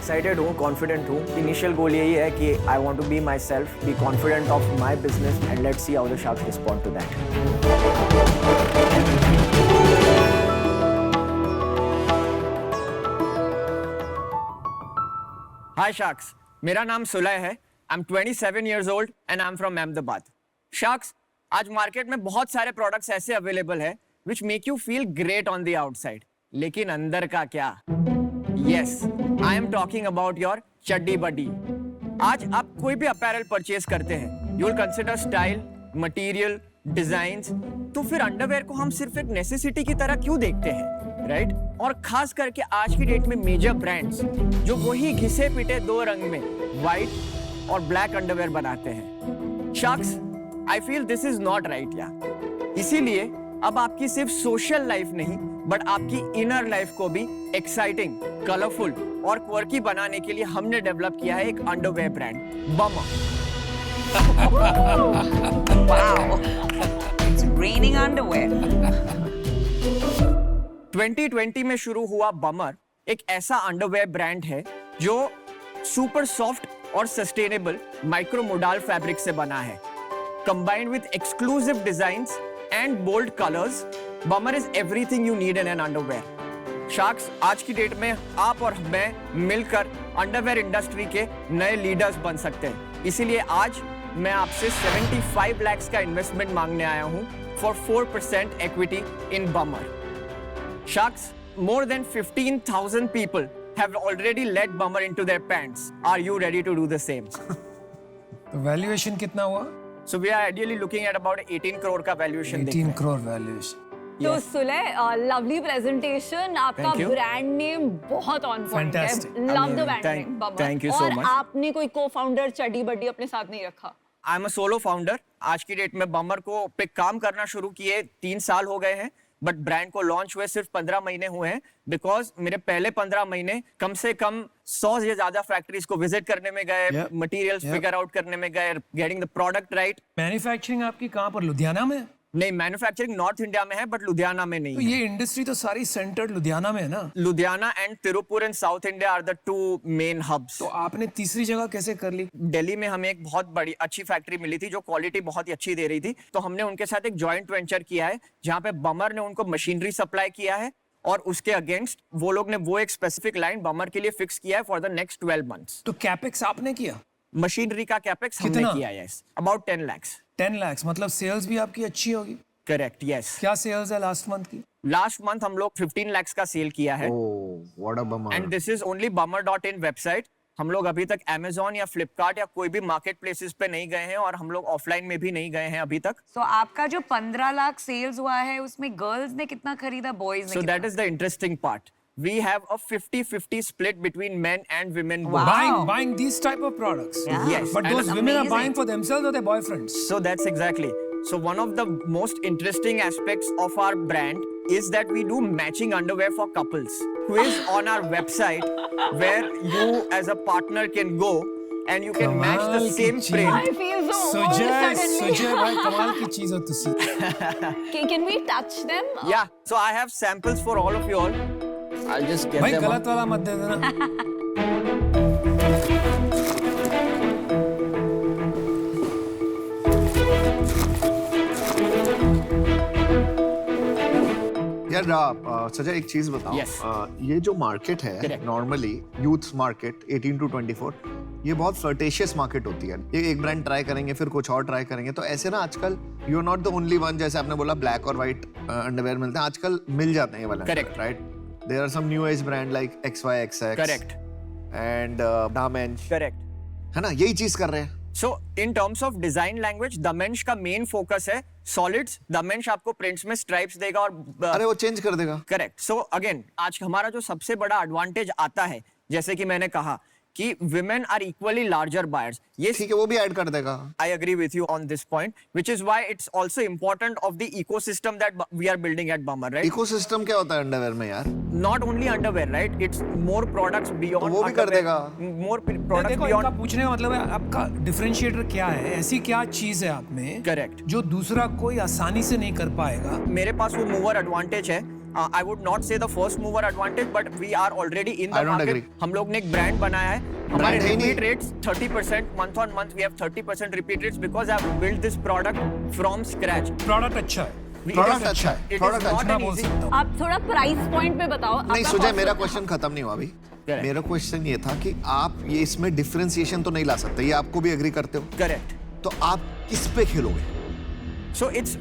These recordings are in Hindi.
एक्साइटेड हूँ, कॉन्फिडेंट हूँ। इनिशियल गोल यही है कि I want to be myself, be confident of my business and let's see how the sharks respond to that. Hi sharks, मेरा नाम सुलय है। I am 27 years old and I'm from Ahmedabad. Sharks, आज मार्केट में बहुत सारे प्रोडक्ट्स ऐसे अवेलेबल है which make you feel great on the outside, लेकिन अंदर का क्या? Yes, I am talking about your चड्डी बड्डी। आज आप कोई भी अपैरल परचेज करते हैं, you will consider style, material, designs, तो फिर अंडरवेयर को हम सिर्फ एक नेसेसिटी की तरह क्यों देखते हैं, राइट? और खास करके आज की डेट में मेजर ब्रांड्स जो वही घिसे पिटे दो रंग में व्हाइट और ब्लैक अंडरवेयर बनाते हैं। Sharks, I feel this is not right यार। इसीलिए अब आपकी सिर्फ सोशल लाइफ नहीं बट आपकी इनर लाइफ को भी एक्साइटिंग, कलरफुल और क्वर्की बनाने के लिए हमने डेवलप किया है एक underwear brand, bummer. Wow, it's raining underwear. 2020 में शुरू हुआ बमर एक ऐसा अंडरवेयर ब्रांड है जो सुपर सॉफ्ट और सस्टेनेबल माइक्रोमोडाल फैब्रिक से बना है। Combined with exclusive designs and bold colours, Bummer is everything you need in an underwear. Sharks, आज की डेट में आप और मैं मिलकर अंडरवेयर इंडस्ट्री के नए लीडर्स बन सकते हैं। इसीलिए आज मैं आपसे 75 lakhs का इन्वेस्टमेंट मांगने आया हूं for 4% equity in Bummer. Sharks, more than 15,000 people have already led Bummer into their pants. Are you ready to do the same? तो वैल्यूएशन कितना हुआ? So we are ideally looking at about 18 crore का valuation. 18 crore valuation. तो सुलय, लवली प्रेजेंटेशन, आपका Thank you. ब्रांड नेम बहुत ऑन पॉइंट है। Fantastic. Love the Thank- brand name bummer. thank you so और much. आपने कोई को-फाउंडर चड्डी बड्डी अपने साथ नहीं रखा? I am a solo founder. आज की डेट में बमर को पे काम करना शुरू किए 3 साल हो गए हैं, बट ब्रांड को लॉन्च हुए सिर्फ 15 महीने हुए हैं। बिकॉज मेरे पहले 15 महीने कम से कम 100 से ज्यादा फैक्ट्रीज को विजिट करने में गए, Yep. Materials Yep. Figure out करने में गए, getting the product right. Manufacturing आपकी कहाँ पर, लुधियाना में? नहीं, मैन्युफैक्चरिंग नॉर्थ इंडिया में है बट लुधियाना में नहीं तो है। ये इंडस्ट्री तो सारी सेंटर्ड लुधियाना में है ना? Ludhiana and Tiruppur in South India are the 2 main hubs. तो आपने तीसरी जगह कैसे कर ली? दिल्ली में हमें एक बहुत बड़ी अच्छी फैक्ट्री मिली थी जो क्वालिटी बहुत ही अच्छी दे रही थी, तो हमने उनके साथ एक जॉइंट वेंचर किया है जहां पे बमर ने उनको मशीनरी सप्लाई किया है और उसके अगेंस्ट वो लोग ने वो एक स्पेसिफिक लाइन बमर के लिए फिक्स किया है फॉर द नेक्स्ट 12 months। तो कैपेक्स आपने किया? मशीनरी का कैपेक्स हमने कितना? किया है, अबाउट 10 lakhs। 10 lakhs, मतलब सेल्स भी आपकी अच्छी होगी? Correct, yes. क्या सेल्स है लास्ट मंथ की? लास्ट मंथ हम लोग 15 lakhs का सेल किया है What a bummer. And this is only bummer.in website. हम लोग अभी तक Amazon या फ्लिपकार्ट या कोई भी मार्केट प्लेसेस पे नहीं गए हैं और हम लोग ऑफलाइन में भी नहीं गए हैं अभी तक। So आपका जो 15 लाख सेल्स हुआ है उसमें गर्ल्स ने कितना खरीदा, बॉयज ने So कितना? that is the interesting part. We have a 50-50 split between men and women both. Wow. Buying these type of products? Yeah. Yes. But and those women are amazing. buying for themselves or their boyfriends? So that's exactly. So one of the most interesting aspects of our brand is that we do matching underwear for couples. Quiz on our website where you as a partner can go and you can match the कमाल की same चीज। print. I feel so old Sujay suddenly. भाई कमाल की चीज हो तुसी। Can we touch them? Yeah. So I have samples for all of you all. I'll just get भाई them. गलत वाला मत दे देना। यार सजा एक चीज बताओ। Yes. ये जो मार्केट है Correct. Normally youth market 18 to 24, ये बहुत फ्लर्टेशियस मार्केट होती है। ये एक ब्रांड ट्राई करेंगे फिर कुछ और ट्राई करेंगे, तो ऐसे ना आजकल you are not the only one. जैसे आपने बोला ब्लैक और व्हाइट अंडरवेयर मिलते हैं, आजकल मिल जाते हैं ये वाले। Correct. Right, there are some new age brand like XYXX Correct. And Damench, Correct. है ना, यही चीज कर रहे हैं। So in terms of design language, Damench का मेन फोकस है सॉलिड्स। Damench आपको प्रिंट्स में स्ट्राइप्स देगा और अरे वो चेंज कर देगा। करेक्ट। सो अगेन आज हमारा जो सबसे बड़ा एडवांटेज आता है, जैसे कि मैंने कहा कि women are equally larger buyers. ये ठीक है, वो भी ऐड कर देगा। I agree with you on this point, which is why it's also important of the ecosystem that we are building at Bummer, right? Ecosystem क्या होता है अंडरवेयर में यार? Not only underwear, right? It's more products beyond. तो वो भी कर underwear. देगा। More products देखो, beyond. इनका पूछने का मतलब है आपका डिफरेंशिएटर क्या है? ऐसी क्या चीज है आप में Correct. जो दूसरा कोई आसानी से नहीं कर पाएगा? मेरे पास वो मूवर एडवांटेज है। I would not say the first mover advantage, but we are already in the I don't market. agree. हम लोग ने एक brand बनाया है. हमारे है ही repeat नहीं. rates 30% month on month. We have 30% repeat rates because I have built this product from scratch. Product अच्छा है Product अच्छा है. It is Product not अच्छा an बोल easy. सकता हूँ आप थोड़ा प्राइस पॉइंट पे बताओ नहीं आपका सुजय cost मेरा कितना? क्वेश्चन खत्म नहीं हुआ अभी. Correct. मेरा क्वेश्चन ये था कि आप ये इसमें डिफरेंशिएशन तो नहीं ला सकते, ये आपको भी एग्री करते हो? Correct. तो आप किस पे खेलोगे? So it's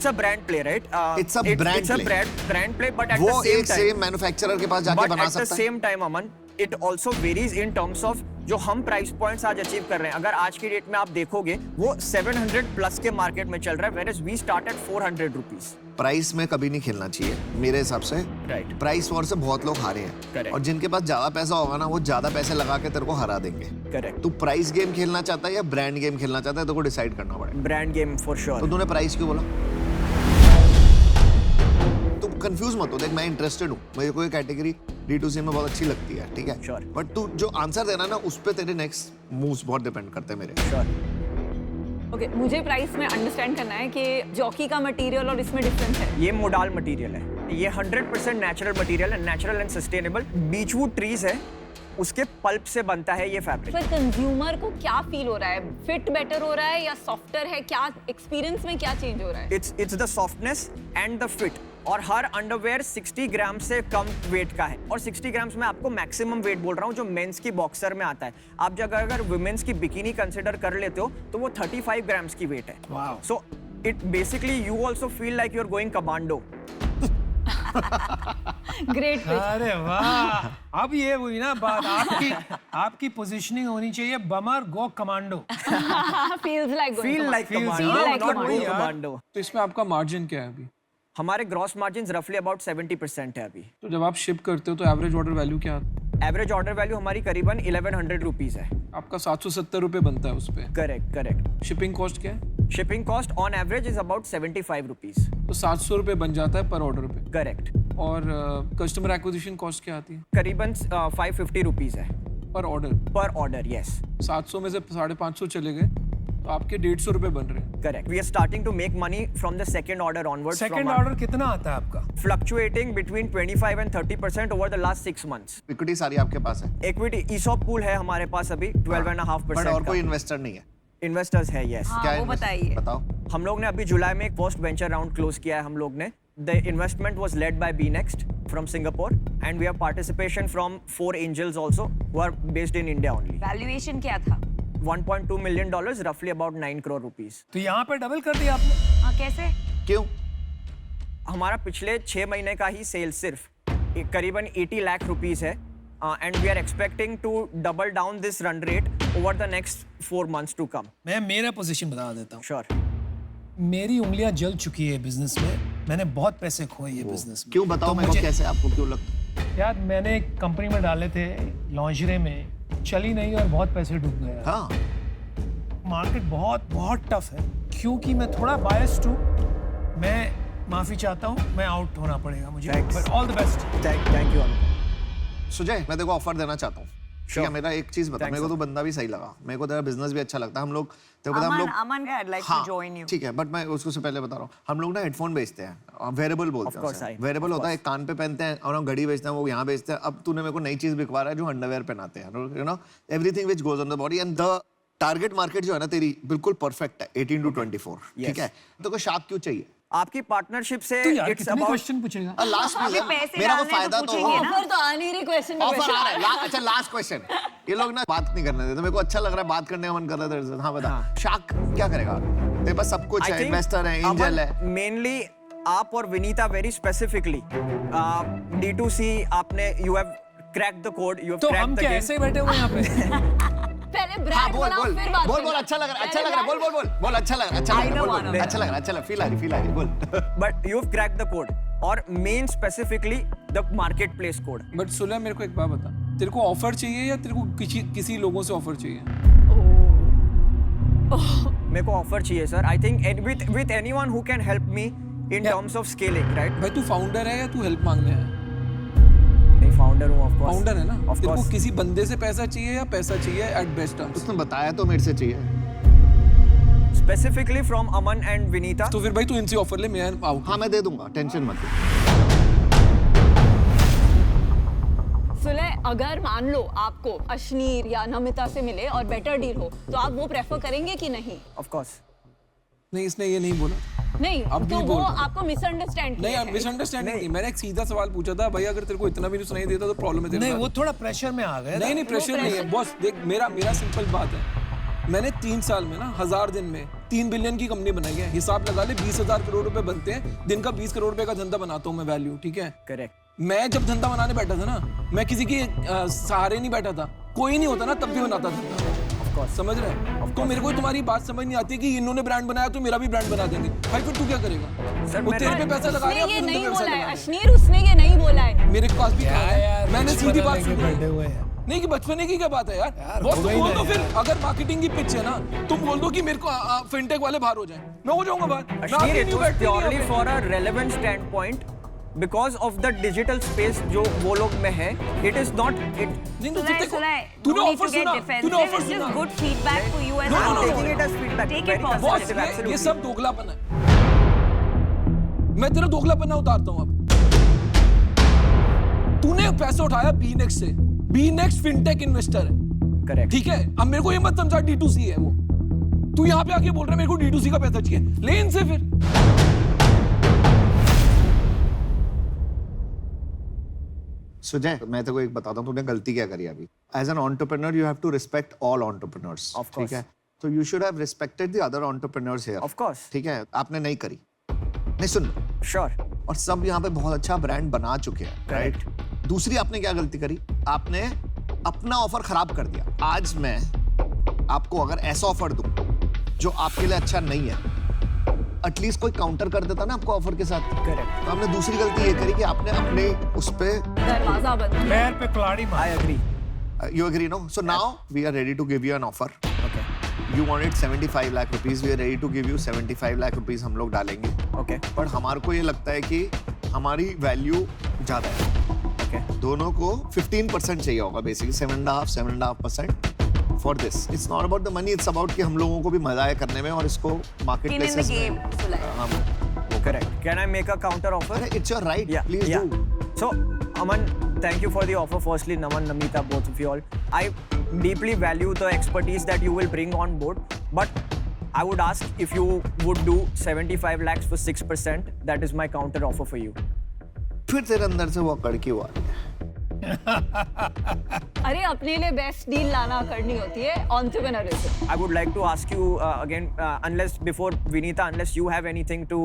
a brand play, right? It's a brand it's a play. brand play, but at वो the same एक time, सेम मैन्युफैक्चरर के पास जाके but बना at the सकता है. same time, Aman, it also varies in terms of जो हम प्राइस पॉइंट्स आज अचीव कर रहे हैं. अगर आज की डेट में आप देखोगे वो 700 प्लस के मार्केट में चल रहा है, whereas we start at 400 rupees. Price में कभी नहीं खेलना चाहिए मेरे हिसाब से. Right. प्राइस वॉर से बहुत लोग हारे हैं. Correct. और जिनके पास ज्यादा पैसा होगा ना वो ज्यादा पैसे लगा के तेरे को हरा देंगे. Correct. तू प्राइस गेम खेलना चाहता है या ब्रांड गेम खेलना चाहता है, तो को डिसाइड करना पड़ेगा. Brand game for sure. तो तूने प्राइस क्यों बोला? तू कंफ्यूज मत हो, देख मैं इंटरेस्टेड हूँ, मुझे कोई कैटेगरी D2C में बहुत अच्छी लगती है, ठीक है? Sure. बट तू जो आंसर देना ना उस पे तेरे नेक्स्ट मूव्स बहुत डिपेंड करते हैं मेरे. Sure. ओके मुझे प्राइस में अंडरस्टैंड करना है कि जॉकी का मटेरियल और इसमें डिफरेंस है. ये मोडाल मटेरियल है. ये 100% नेचुरल मटेरियल है, नेचुरल एंड सस्टेनेबल. बीचवुड ट्रीज है, उसके पल्प से बनता है ये फैब्रिक. पर कंज्यूमर को क्या फील हो रहा है? फिट बेटर हो रहा है या सॉफ्टर है? क्या एक्सपीरियंस में क्या चेंज हो रहा है? It's the softness and the fit. और हर अंडरवेयर 60 ग्राम से कम वेट का है. और 60 ग्राम्स में आपको मैक्सिमम वेट बोल रहा हूँ जो मेंस की बॉक्सर में आता है. आप जगह अगर वुमेन्स की बिकिनी कंसिडर कर लेते हो तो वो 35 ग्राम्स की वेट है. Wow. So it basically you also feel like you are going commando. Great अरे वाह अब ये हुई ना बात. आपकी पोजीशनिंग होनी चाहिए bummer go commando. Feels like feel like Feels commando, like not commando. Go commando. तो इसमें आपका मार्जिन क्या है अभी? हमारे ग्रॉस मार्जिन रफली अबाउट 70% है अभी. तो जब आप शिप करते हो तो एवरेज ऑर्डर वैल्यू क्या आता है? एवरेज ऑर्डर वैल्यू हमारी करीबन 1100 रुपीज है. आपका 770 रुपये बनता है उस पे. Correct correct. शिपिंग कॉस्ट क्या है? Shipping cost on average is about 75 rupees. तो 700 रुपये बन जाता है पर ऑर्डर पे. करेक्ट. और कस्टमर एक्विजिशन कॉस्ट क्या आती है करीबन 550 रुपीज है पर ऑर्डर? पर ऑर्डर. यस 700 में से 550 चले गए तो आपके 150 रुपये बन रहे हैं. Correct. We are starting to make money from the second order onwards. Second order कितना आता है आपका? Fluctuating between 25 and 30% over the last 6 months. Equity सारी आपके पास है, इक्विटी ESOP पूल है हमारे पास अभी 12.5% बट और का. कोई इन्वेस्टर नहीं है. इन्वेस्टर्स है. यस. हाँ, वो investor? बताइए. बताओ. हम लोग ने अभी जुलाई में एक पोस्ट वेंचर राउंड क्लोज किया है हम लोग ने. The investment was led by BNext from Singapore and we have participation from 4 angels also who are based in India only. Valuation क्या था? $1.2 million, roughly about 9 crore rupees. तो यहाँ पे डबल कर दिया आपने. हाँ कैसे? क्यों? हमारा पिछले 6 महीने का ही सेल सिर्फ करीबन 80 लाख रुपीस है. And we are expecting to double down this run rate over the next 4 months to come. मैं मेरा पोजीशन बता देता हूँ. Sure. मेरी उंगलियां जल चुकी है बिजनेस में. मैंने बहुत पैसे खोए ये बिजनेस में. क्यों बताओ तो मेरे को मुझे- कैसे, आपको क्यों लगता है? यार मैंने एक कंपनी में डाले थे लॉन्जरे में, चली नहीं और बहुत पैसे डूब गए. हाँ मार्केट बहुत बहुत टफ है. क्योंकि मैं थोड़ा बायस्ड हूँ, मैं माफी चाहता हूँ, मैं आउट होना पड़ेगा मुझे. Thanks. But all the best. Thank you. Sujay, मैं देखो ऑफर देना चाहता हूँ. ठीक है, मेरा एक चीज बता. Thanks, मेरे को तो बंदा भी सही लगा, मेरे को तेरा बिजनेस भी अच्छा लगता है. हम लोग तेरे को पता है, हम लोग अमन का I'd like हाँ to join you. ठीक है, बट मैं उसको से पहले बता रहा हूँ. हम लोग ना हेडफोन बेचते हैं, वेरेबल बोलते Of course, हैं. I- वेरेबल of होता है, एक कान पे पहनते हैं, और हम घड़ी बेचते हैं, वो यहाँ बेचते हैं. अब तूने मेरे को नई चीज बिकवा रहा है जो अंडरवेयर पहनाते हैं, you know, everything which goes on the body. And the target market जो है ना तेरी बिल्कुल परफेक्ट है, 18 to 24. ठीक है, तो को शार्क क्यों चाहिए? आपकी पार्टनरशिप से तो यार it's कितने about क्वेश्चन पूछेगा? लास्ट अभी में पैसे मेरा को डालने तो फायदा तो पूछेंगे हो. ना. ऑफर तो आ नहीं रही. क्वेश्चन ऑफर आ रहा है. अच्छा लास्ट क्वेश्चन. ये लोग ना बात नहीं करने देते, मेरे को अच्छा लग रहा है, बात करने का मन कर रहा है. हाँ बता. शार्क क्या करेगा? तेरे पास सब कुछ है, इन्वेस्टर है, एंजल है. मेनली आप और विनीता वेरी स्पेसिफिकली D2C आपने you have cracked the code, you have तो क्रैक्ड हम द क्या गेम. ऐसे ही बैठे हुए हैं यहाँ पे? पहले हाँ ब्रांड बोल बनाओ बोल फिर बात बोल करना. बोल. अच्छा लग रहा है, अच्छा पहले लग रहा है. बोल बोल बोल बोल. अच्छा लग रहा है, अच्छा लग रहा है. बोल बोल. अच्छा लग रहा है, अच्छा लग, फील आ रही बोल. But you've cracked the code. और main specifically the market place code. But सुलह मेरे को एक बात बता, तेरे को ऑफर चाहिए या तेरे को किसी लोगों से ऑफर चाहिए? मेरे को ऑफर चाहिए sir. I think with anyone who can help me in terms of scaling, right? भाई तू फाउंडर है या तू हेल्प मांगने है? नहीं, फाउंडर हूँ ऑफ कोर्स. फाउंडर है ना. Of तेरे को course. किसी बंदे से पैसा चाहिए या पैसा चाहिए एट बेस्ट टर्म्स? उसने बताया तो मेरे से चाहिए. specifically from Aman and Vinita. तो फिर भाई तू इनसे ऑफर ले, मैं आउट। हाँ मैं दे दूंगा, टेंशन मत ले। सुलह, अगर मान लो आपको अश्नीर या नमिता से मिले और बेटर डील हो तो आप वो प्रेफर करेंगे कि नहीं? Of course. नहीं, इसने ये नहीं बोला। नहीं, अब तो भी वो बोल रहा हूँ। आपको मिसअंडरस्टैंड किया नहीं, है। मिसअंडरस्टैंडिंग नहीं, मैंने एक सीधा सवाल पूछा था, भाई अगर तेरे को इतना भी नहीं सुनाई देता तो प्रॉब्लम है तेरे नहीं साथ। वो थोड़ा प्रेशर में आ गए। नहीं, प्रेशर नहीं है बॉस। देख, मेरा सिंपल बात है, मैंने 3 साल में ना 1000 दिन में 3 बिलियन की कंपनी बनाई है। हिसाब लगा ले, 20,000 करोड़ रुपए बनते हैं, दिन का 20 करोड़ रुपए का धंधा बनाता हूँ मैं, वैल्यू, ठीक है? Correct. मैं जब धंधा बनाने बैठा था ना, मैं किसी के सहारे नहीं बैठा था, कोई नहीं होता ना तब भी बनाता था। Of course. समझ रहे हैं? तो मेरे को तुम्हारी बात समझ नहीं आती कि इन्होंने ब्रांड बनाया तो मेरा भी ब्रांड बना देंगे। भाई फिर तू क्या करेगा? सर, वो मैं- तेरे पे पैसा लगा रहे हैं, उसने ये अपने नहीं धंधे पे पैसा बोला है, लगा रहे हैं। अश्नीर उसने ये नहीं बोला है। मेरे पास भी कहा है, मैंने सीधी बात सुनी बैठे है। हुए हैं। नहीं कि बचपने की क्या बात है यार, यार, बॉस हो तुम गई बोल ना दो फिर, यार। अगर मार्केटिंग की पिच है ना, तुम बोल दो कि मेरे को फिनटेक वाले बाहर हो जाएं, मैं हो जाऊंगा बाहर। मैं Ashneer, आगे it नहीं was बैठती purely नहीं for a relevant standpoint because of the digital space जो वो लोग में है. It is not it. नहीं, तो Sulay, देखो, Sulay, तूने no need offer to get सुना, defensive. तूने ऑफर It's just सुना। good feedback for you as No, a no, no, whole. taking it as feedback. Take it Very positive. Boss, constructive, ये absolutely. सब दोगलापन है। मैं तेरा दोगलापन उतारता हूँ अब। तूने पैसा उठाया बीनेक्स से, बीनेक्स फिनटेक इन्वेस्टर है, Correct. ठीक है? अब मेरे को ये मत समझा D2C है वो। तू यहाँ पे आके बोल रहा है मेरे को D2C का पैसा चाहिए, ले इनसे फिर। सुजय, मैं तेरे को एक बताता हूँ, तूने गलती क्या करी अभी। As an entrepreneur you have to respect all entrepreneurs, Of course. ठीक है? तो you should have respected the other entrepreneurs here, Of course. ठीक है? आपने नहीं करी, नहीं सुन, Sure. और सब यहाँ पे बहुत अच्छा ब्रांड बना चुके हैं, राइट? दूसरी आपने क्या गलती करी, आपने अपना ऑफर खराब कर दिया। आज मैं आपको अगर ऐसा ऑफर दूं जो आपके लिए अच्छा नहीं है, एटलीस्ट कोई काउंटर कर देता ना आपको ऑफर के साथ। Correct. तो आपने दूसरी गलती ये करी कि आपने अपने उस पे दरवाजा बंद किया। पैर पे कुल्हाड़ी मार। I agree. you agree, no? So now we are ready to give you an offer. Okay. You wanted 75 lakh rupees. We are ready to give you 75 lakh rupees. हम लोग डालेंगे, Okay. पर हमारे को ये लगता है कि हमारी वैल्यू ज्यादा है। Okay. दोनों को 15% चाहिए होगा, basically 7.5% for this. It's not about the money. It's about कि हम लोगों को भी मजा आए करने में और इसको market Skin in the places game, में Sulay. हम Correct. Can I make a counter offer? अरे it's your right. Yeah. Please yeah. do. So, Aman, thank you for the offer. Firstly, Naman, Namita, both of you all. I deeply value the expertise that you will bring on board. But I would ask if you would do 75 lakhs for 6%. That is my counter offer for you. फिर तेरे अंदर से वो अकड़ क्यों आ रही है? अरे अपने लिए बेस्ट डील लाना करनी होती है, एंटरप्रेन्योरिज्म। I would like to ask you again, unless before Vinita, unless you have anything to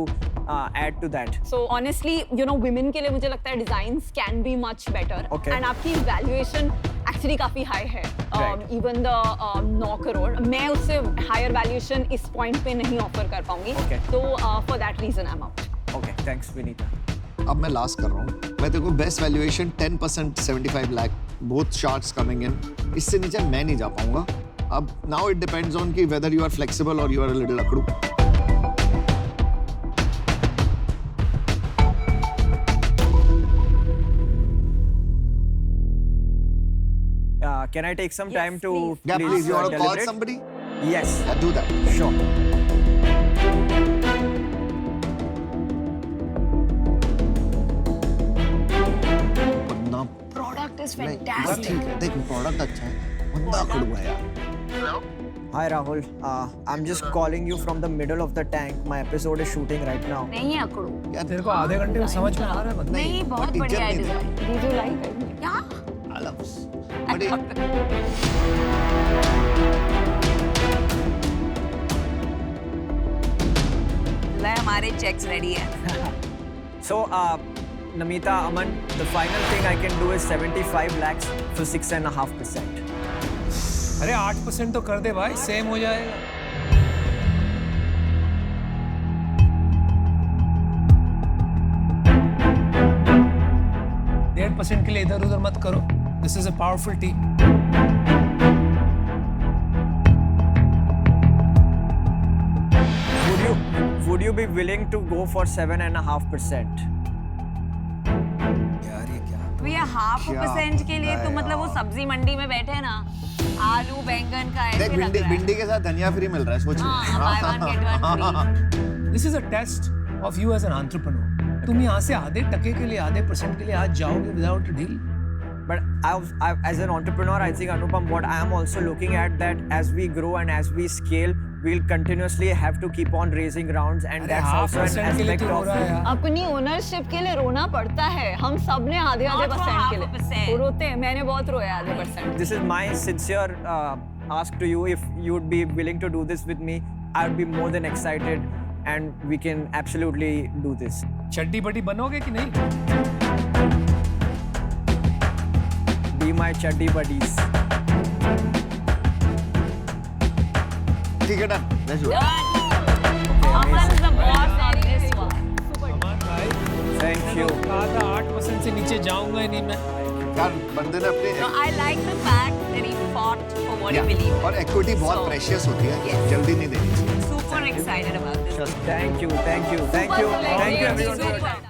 add to that. So honestly, you know, women के लिए मुझे लगता है designs can be much better. Okay. And आपकी valuation actually काफी high है. Right. Even the 9 करोड़, मैं उससे higher valuation इस point पे नहीं offer कर पाऊंगी. Okay. तो for that reason I'm out. Okay, thanks, Vinita. अब मैं लास्ट कर रहा हूँ, मैं तेरे को best valuation 10% 75 lakh, both sharks coming in, इससे नीचे मैं नहीं जा पाऊंगा। अब नाउ इट डिपेंड्स ऑन कि वेदर यू आर फ्लेक्सिबल और यू आर अ लिटिल अकड़ू। Can I take some Yes, time to please. Yeah, please, you want to call deliberate? somebody? Yes, Yeah, do that. sure. बंदा Product is नहीं, fantastic. ठीक है, देख प्रोडक्ट अच्छा है, बंदा अकड़ू है यार। Hi Rahul, I'm just calling you from the middle of the tank. My episode is shooting right now. नहीं है अकड़ू। यार तेरे को आधे घंटे में समझ में आ रहा है बंदा। नहीं, बहुत but बढ़िया है इज्जत नहीं design. Did you like it? क्या? अलग बट लै हमारे checks ready है। So, Namita, Aman, the final thing I can do is 75 lakhs for 6.5%. अरे 8% तो कर दे भाई, सेम हो जाएगा। 1.5% के लिए इधर उधर मत करो। This is a powerful team. Would you be willing to go for 7.5%? यार ये क्या? तो ये 0.5% के लिए तो क्या मतलब वो यार। सब्जी मंडी में बैठे हैं ना, आलू बैंगन का ऐसे देख लग भिंडी रहा है। भिंडी के साथ धनिया फ्री मिल रहा है सोच हाँ, buy one get one free। This is a test of you as an entrepreneur. तुम यहाँ से आधे टके के लिए, आधे परसेंट के लिए आज जाओगे without a deal? But as an entrepreneur, I think, Anupam, what I am also looking at that as we grow and as we scale, we'll continuously have to keep on raising rounds, and अरे that's half also an percent के लिए aspect क्यों हो of रहा है यार? अपनी ओनरशिप के लिए रोना पड़ता है। हम सब ने आधे आधे Not for परसेंट के half a लिए percent. वो रोते हैं। मैंने बहुत रोया आधे percent. This is my sincere ask to you. If you would be willing to do this with me, I would be more than excited, and we can absolutely do this. चड्डी बड्डी बनोगे कि नहीं? Be my chuddy buddies. ठीक है done let's do Aman is the boss on this one। अमान भाई, Thank you. कहा था 8% से नीचे जाऊंगा ही नहीं मैं। यार बंदे ने अपने No, I like the fact that he fought for what he Yeah, believed in। और इक्विटी बहुत So, प्रेशियस होती है, yes। जल्दी नहीं देनी चाहिए। Super excited about this। Thank you. Thank you. Thank you. Super Thank you, celebrity, everyone. super।